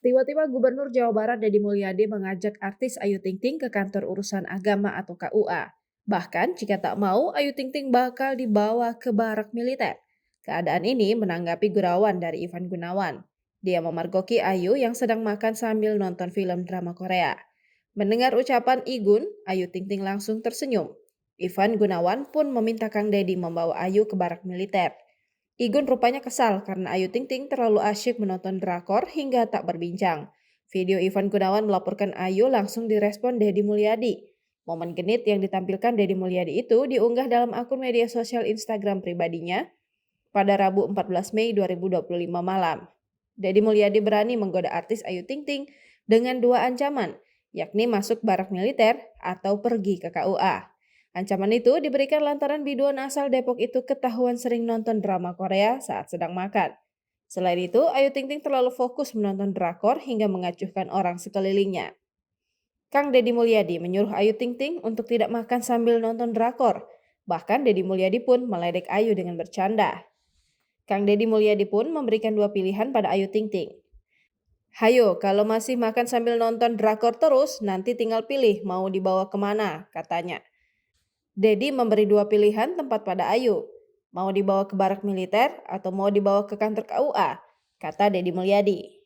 Tiba-tiba Gubernur Jawa Barat Deddy Mulyadi mengajak artis Ayu Ting Ting ke kantor urusan agama atau KUA. Bahkan jika tak mau, Ayu Ting Ting bakal dibawa ke barak militer. Keadaan ini menanggapi gurauan dari Ivan Gunawan. Dia memergoki Ayu yang sedang makan sambil nonton film drama Korea. Mendengar ucapan Igun, Ayu Ting Ting langsung tersenyum. Ivan Gunawan pun meminta Kang Deddy membawa Ayu ke barak militer. Igun rupanya kesal karena Ayu Ting Ting terlalu asyik menonton drakor hingga tak berbincang. Video Ivan Gunawan melaporkan Ayu langsung direspon Deddy Mulyadi. Momen genit yang ditampilkan Deddy Mulyadi itu diunggah dalam akun media sosial Instagram pribadinya pada Rabu 14 Mei 2025 malam. Deddy Mulyadi berani menggoda artis Ayu Ting Ting dengan dua ancaman, yakni masuk barak militer atau pergi ke KUA. Ancaman itu diberikan lantaran biduan asal Depok itu ketahuan sering nonton drama Korea saat sedang makan. Selain itu, Ayu Ting Ting terlalu fokus menonton drakor hingga mengacuhkan orang sekelilingnya. Kang Deddy Mulyadi menyuruh Ayu Ting Ting untuk tidak makan sambil nonton drakor. Bahkan Deddy Mulyadi pun meledek Ayu dengan bercanda. Kang Deddy Mulyadi pun memberikan dua pilihan pada Ayu Ting Ting. Hayo, kalau masih makan sambil nonton drakor terus, nanti tinggal pilih mau dibawa kemana, katanya. Deddy memberi dua pilihan tempat pada Ayu. Mau dibawa ke barak militer atau mau dibawa ke kantor KUA, kata Deddy Mulyadi.